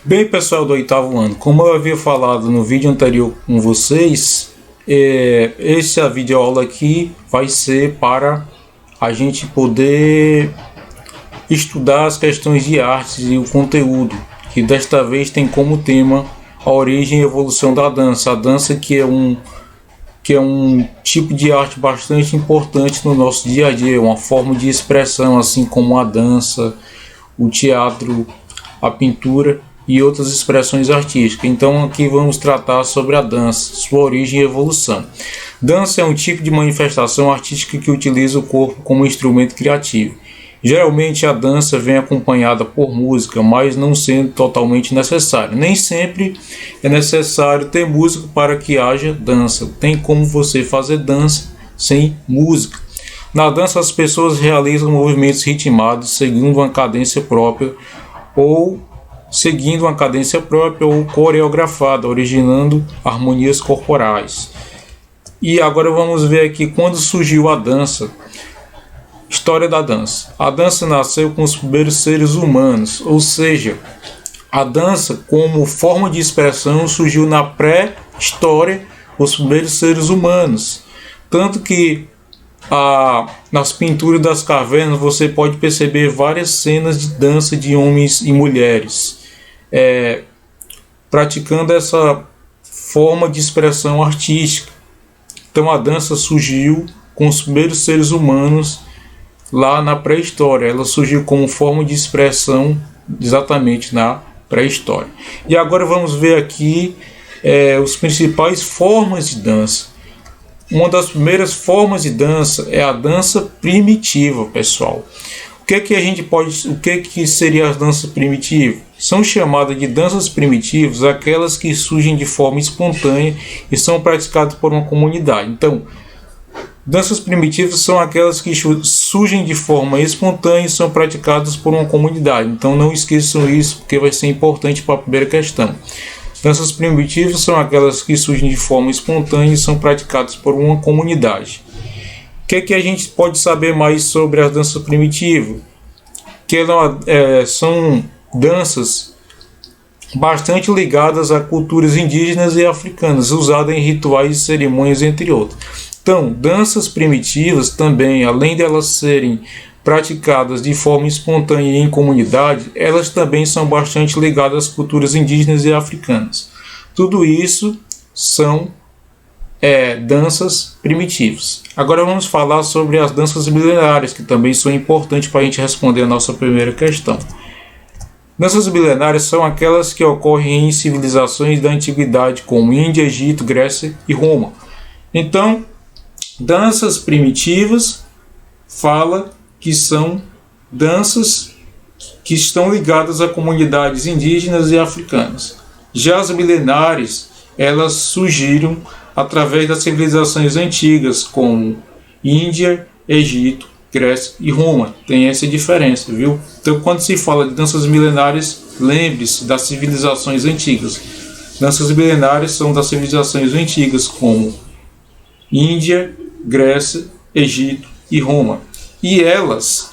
Bem, pessoal do oitavo ano, como eu havia falado no vídeo anterior com vocês, essa videoaula aqui vai ser para a gente poder estudar as questões de artes e o conteúdo, que desta vez tem como tema a origem e evolução da dança. A dança que é um tipo de arte bastante importante no nosso dia a dia, uma forma de expressão, assim como a dança, o teatro, a pintura e outras expressões artísticas. Então aqui vamos tratar sobre a dança, sua origem e evolução. Dança é um tipo de manifestação artística que utiliza o corpo como instrumento criativo. Geralmente a dança vem acompanhada por música, mas não sendo totalmente necessário. Nem sempre é necessário ter música para que haja dança. Tem como você fazer dança sem música. Na dança as pessoas realizam movimentos ritmados seguindo uma cadência própria ou coreografada, originando harmonias corporais. E agora vamos ver aqui quando surgiu a dança. História da dança. A dança nasceu com os primeiros seres humanos, ou seja, a dança como forma de expressão surgiu na pré-história, os primeiros seres humanos. Tanto que nas pinturas das cavernas você pode perceber várias cenas de dança de homens e mulheres, praticando essa forma de expressão artística. Então a dança surgiu com os primeiros seres humanos lá na pré-história. Ela surgiu como forma de expressão exatamente na pré-história. E agora vamos ver aqui as principais formas de dança. Uma das primeiras formas de dança é a dança primitiva, pessoal. O que seria as danças primitivas? São chamadas de danças primitivas aquelas que surgem de forma espontânea e são praticadas por uma comunidade. Então, danças primitivas são aquelas que surgem de forma espontânea e são praticadas por uma comunidade. Então não esqueçam isso, porque vai ser importante para a primeira questão. Danças primitivas são aquelas que surgem de forma espontânea e são praticadas por uma comunidade. O que a gente pode saber mais sobre as danças primitivas? Que são danças bastante ligadas a culturas indígenas e africanas, usadas em rituais e cerimônias, entre outros. Então, danças primitivas também, além de elas serem praticadas de forma espontânea e em comunidade, elas também são bastante ligadas às culturas indígenas e africanas. Tudo isso são danças primitivas. Agora vamos falar sobre as danças milenárias, que também são importantes para a gente responder a nossa primeira questão. Danças milenárias são aquelas que ocorrem em civilizações da antiguidade, como Índia, Egito, Grécia e Roma. Então, danças primitivas fala que são danças que estão ligadas a comunidades indígenas e africanas. Já as milenares, elas surgiram através das civilizações antigas, como Índia, Egito, Grécia e Roma. Tem essa diferença, viu? Então, quando se fala de danças milenares, lembre-se das civilizações antigas. Danças milenares são das civilizações antigas, como Índia, Grécia, Egito e Roma. E elas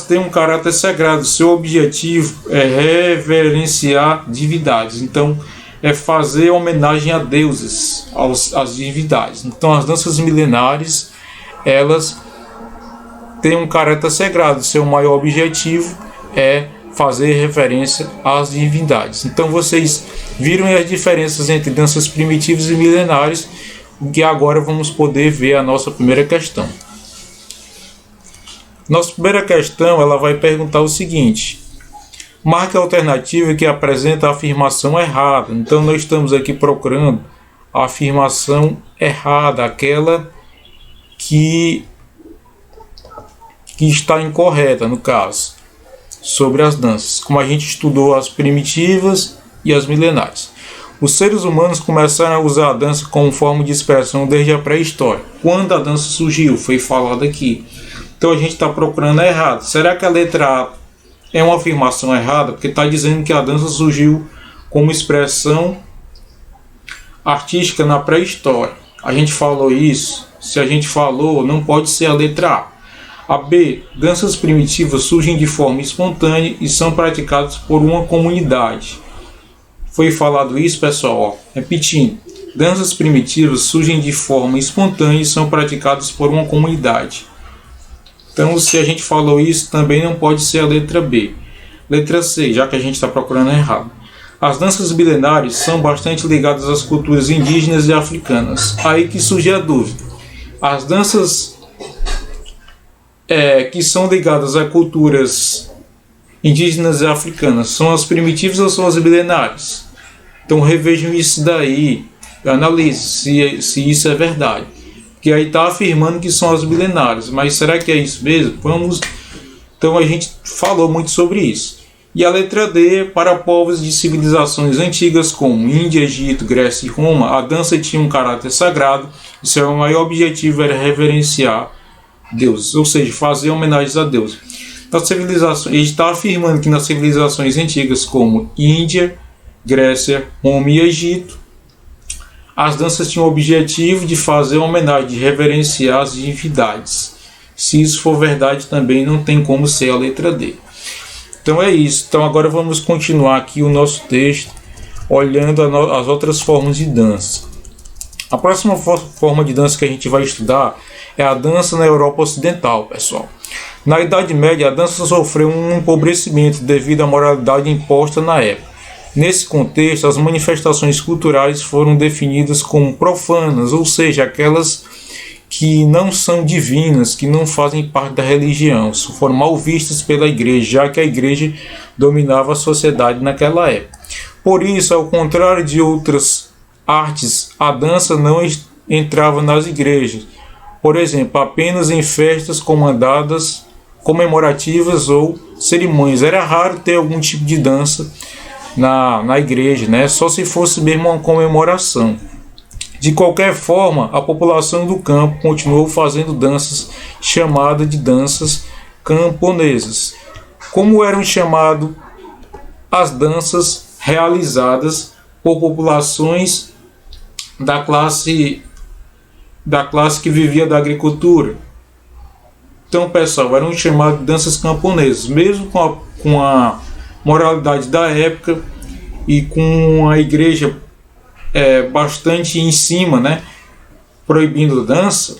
têm um caráter sagrado. Seu objetivo é reverenciar divindades. Então, é fazer homenagem a deuses, às divindades. Então, as danças milenares, elas têm um caráter sagrado. Seu maior objetivo é fazer referência às divindades. Então, vocês viram as diferenças entre danças primitivas e milenares, que agora vamos poder ver a nossa primeira questão. Nossa primeira questão, ela vai perguntar o seguinte: marque a alternativa que apresenta a afirmação errada. Então nós estamos aqui procurando a afirmação errada, aquela que está incorreta, no caso, sobre as danças, como a gente estudou as primitivas e as milenares. Os seres humanos começaram a usar a dança como forma de expressão desde a pré-história. Quando a dança surgiu, foi falado aqui. Então a gente está procurando errado. Será que a letra A é uma afirmação errada? Porque está dizendo que a dança surgiu como expressão artística na pré-história. A gente falou isso? Se a gente falou, não pode ser a letra A. A B, danças primitivas surgem de forma espontânea e são praticadas por uma comunidade. foi falado isso, pessoal? Ó, repetindo. Danças primitivas surgem de forma espontânea e são praticadas por uma comunidade. Então, se a gente falou isso, também não pode ser a letra B. Letra C, já que a gente está procurando errado. As danças milenares são bastante ligadas às culturas indígenas e africanas. Aí que surge a dúvida. As danças que são ligadas a culturas indígenas e africanas são as primitivas ou são as milenares? Então revejam isso daí, analise se isso é verdade. Porque aí está afirmando que são as milenares, mas será que é isso mesmo? Então a gente falou muito sobre isso. E a letra D, para povos de civilizações antigas como Índia, Egito, Grécia e Roma, a dança tinha um caráter sagrado e seu maior objetivo era reverenciar Deus, ou seja, fazer homenagens a Deus. Nas civilizações, a gente está afirmando que nas civilizações antigas como Índia, Grécia, Roma e Egito, as danças tinham o objetivo de fazer homenagem, de reverenciar as divindades. Se isso for verdade, também não tem como ser a letra D. Então é isso. Então agora vamos continuar aqui o nosso texto, olhando as outras formas de dança. A próxima forma de dança que a gente vai estudar é a dança na Europa Ocidental, pessoal. Na Idade Média, a dança sofreu um empobrecimento devido à moralidade imposta na época. Nesse contexto, as manifestações culturais foram definidas como profanas, ou seja, aquelas que não são divinas, que não fazem parte da religião, foram mal vistas pela igreja, já que a igreja dominava a sociedade naquela época. Por isso, ao contrário de outras artes, a dança não entrava nas igrejas. Por exemplo, apenas em festas comemorativas ou cerimônias. Era raro ter algum tipo de dança na igreja, né? Só se fosse mesmo uma comemoração. De qualquer forma, a população do campo continuou fazendo danças chamadas de danças camponesas. Como eram chamadas as danças realizadas por populações da classe que vivia da agricultura. Então, pessoal, eram chamadas de danças camponesas, mesmo com a moralidade da época e com a igreja bastante em cima, né, proibindo dança.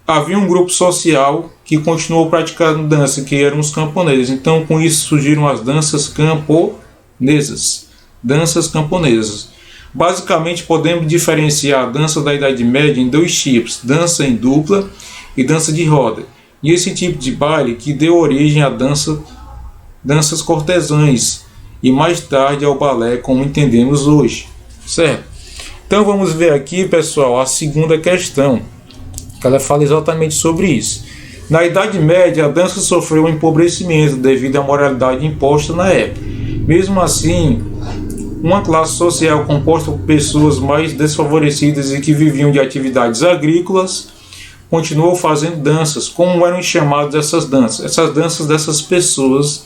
Havia um grupo social que continuou praticando dança, que eram os camponeses. Então, com isso surgiram as danças camponesas. Danças camponesas. Basicamente, podemos diferenciar a dança da Idade Média em dois tipos: dança em dupla e dança de roda. E esse tipo de baile que deu origem à danças cortesãs e mais tarde ao balé, como entendemos hoje. Certo? Então vamos ver aqui, pessoal, a segunda questão, que ela fala exatamente sobre isso. Na Idade Média, a dança sofreu um empobrecimento devido à moralidade imposta na época. Mesmo assim, uma classe social composta por pessoas mais desfavorecidas e que viviam de atividades agrícolas continuou fazendo danças. Como eram chamadas essas danças? Essas danças dessas pessoas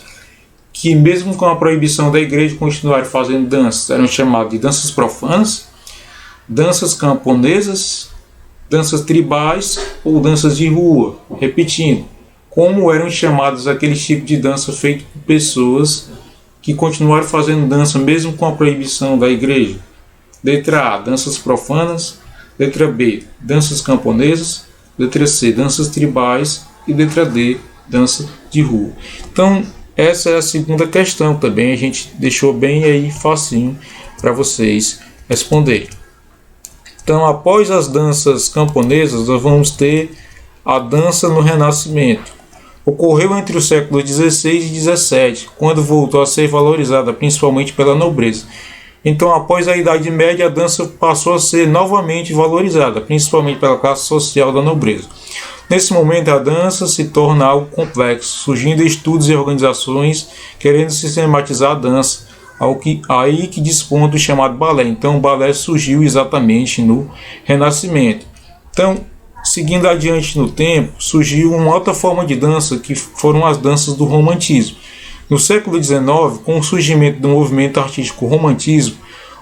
que, mesmo com a proibição da igreja, continuaram fazendo danças, eram chamadas de danças profanas, danças camponesas, danças tribais ou danças de rua. Repetindo, como eram chamados aqueles tipos de dança feito por pessoas que continuaram fazendo dança mesmo com a proibição da igreja. Letra A, danças profanas. Letra B, danças camponesas. Letra C, danças tribais. E letra D, dança de rua. Então, essa é a segunda questão também. A gente deixou bem aí facinho para vocês responderem. Então, após as danças camponesas, nós vamos ter a dança no Renascimento. Ocorreu entre os séculos XVI e XVII, quando voltou a ser valorizada principalmente pela nobreza. Então, após a Idade Média, a dança passou a ser novamente valorizada, principalmente pela classe social da nobreza. Nesse momento, a dança se torna algo complexo, surgindo estudos e organizações querendo sistematizar a dança, aí que desponta o chamado balé. Então, o balé surgiu exatamente no Renascimento. Então, seguindo adiante no tempo, surgiu uma outra forma de dança, que foram as danças do romantismo. No século XIX, com o surgimento do movimento artístico romantismo,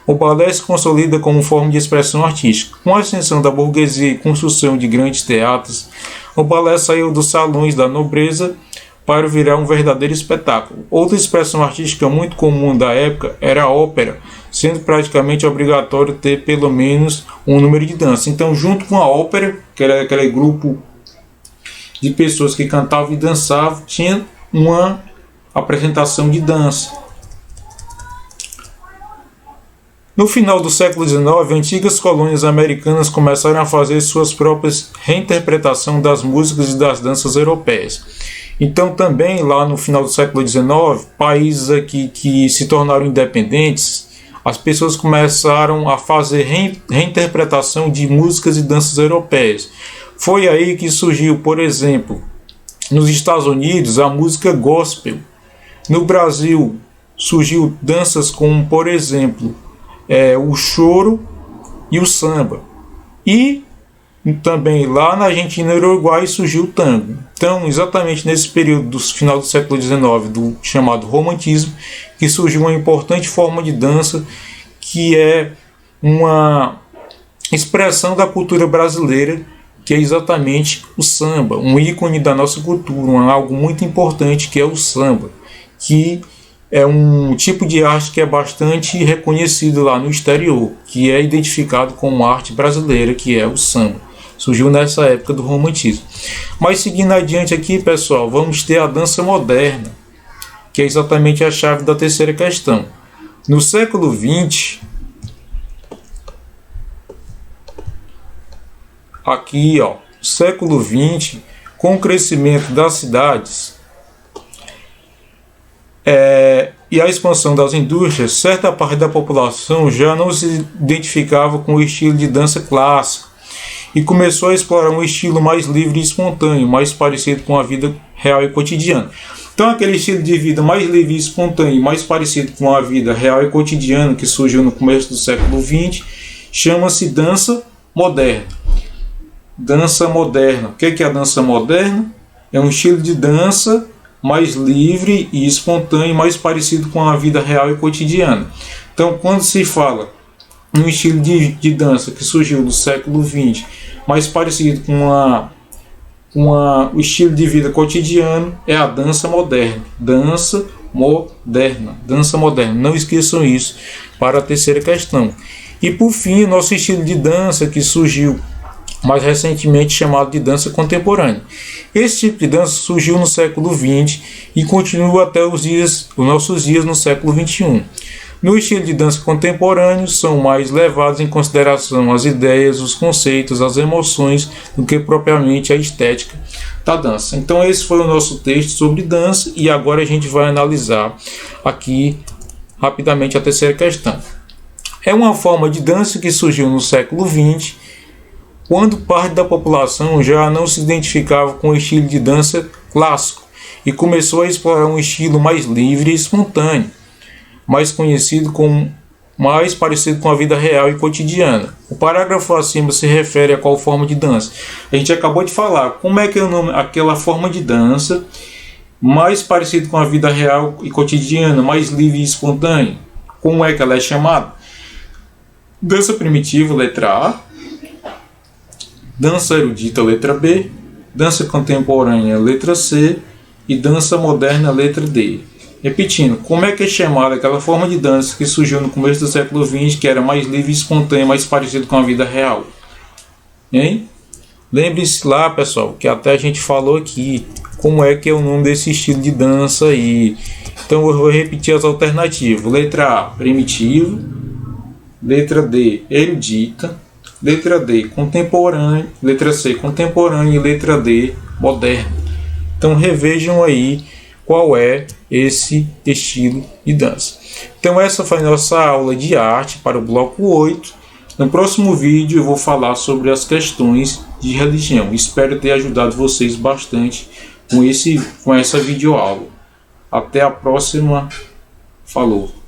o balé se consolida como forma de expressão artística. Com a ascensão da burguesia e construção de grandes teatros, o balé saiu dos salões da nobreza para virar um verdadeiro espetáculo. Outra expressão artística muito comum da época era a ópera, sendo praticamente obrigatório ter pelo menos um número de dança. Então, junto com a ópera, que era aquele grupo de pessoas que cantavam e dançavam, tinha uma apresentação de dança. No final do século XIX, antigas colônias americanas começaram a fazer suas próprias reinterpretações das músicas e das danças europeias. Então, também lá no final do século XIX, países aqui que se tornaram independentes, as pessoas começaram a fazer reinterpretação de músicas e danças europeias. Foi aí que surgiu, por exemplo, nos Estados Unidos, a música gospel. No Brasil, surgiu danças como, por exemplo, o choro e o samba. E também lá na Argentina e Uruguai surgiu o tango. Então, exatamente nesse período do final do século XIX, do chamado romantismo, que surgiu uma importante forma de dança que é uma expressão da cultura brasileira, que é exatamente o samba, um ícone da nossa cultura, algo muito importante que é o samba, que é um tipo de arte que é bastante reconhecido lá no exterior, que é identificado como arte brasileira, que é o samba. Surgiu nessa época do romantismo. Mas seguindo adiante aqui, pessoal, vamos ter a dança moderna, que é exatamente a chave da terceira questão. No século XX, aqui, século XX, com o crescimento das cidades e a expansão das indústrias, certa parte da população já não se identificava com o estilo de dança clássico e começou a explorar um estilo mais livre e espontâneo, mais parecido com a vida real e cotidiana. Então, aquele estilo de vida mais livre e espontâneo, mais parecido com a vida real e cotidiana que surgiu no começo do século XX, chama-se dança moderna. Dança moderna. O que é a dança moderna? É um estilo de dança mais livre e espontâneo, mais parecido com a vida real e cotidiana. Então, quando se fala em um estilo de dança que surgiu no século XX, mais parecido com o estilo de vida cotidiano, é a dança moderna. Dança moderna. Dança moderna. Não esqueçam isso para a terceira questão. E por fim, nosso estilo de dança que surgiu mais recentemente, chamado de dança contemporânea. Esse tipo de dança surgiu no século XX e continua até os nossos dias no século XXI. No estilo de dança contemporâneo, são mais levados em consideração as ideias, os conceitos, as emoções, do que propriamente a estética da dança. Então esse foi o nosso texto sobre dança e agora a gente vai analisar aqui rapidamente a terceira questão. É uma forma de dança que surgiu no século XX, quando parte da população já não se identificava com o estilo de dança clássico e começou a explorar um estilo mais livre e espontâneo, mais parecido com a vida real e cotidiana. O parágrafo acima se refere a qual forma de dança? A gente acabou de falar como é que é o nome, aquela forma de dança mais parecida com a vida real e cotidiana, mais livre e espontânea. Como é que ela é chamada? Dança primitiva, letra A. Dança erudita, letra B, dança contemporânea, letra C e dança moderna, letra D. Repetindo, como é que é chamada aquela forma de dança que surgiu no começo do século XX, que era mais livre e espontânea, mais parecido com a vida real? Hein? Lembre-se lá, pessoal, que até a gente falou aqui como é que é o nome desse estilo de dança aí. Então eu vou repetir as alternativas. Letra A, primitivo. Letra D, erudita. Letra D, contemporâneo. Letra C, contemporâneo. E letra D, moderno. Então revejam aí qual é esse estilo de dança. Então essa foi a nossa aula de arte para o bloco 8. No próximo vídeo eu vou falar sobre as questões de religião. Espero ter ajudado vocês bastante com essa videoaula. Até a próxima. Falou!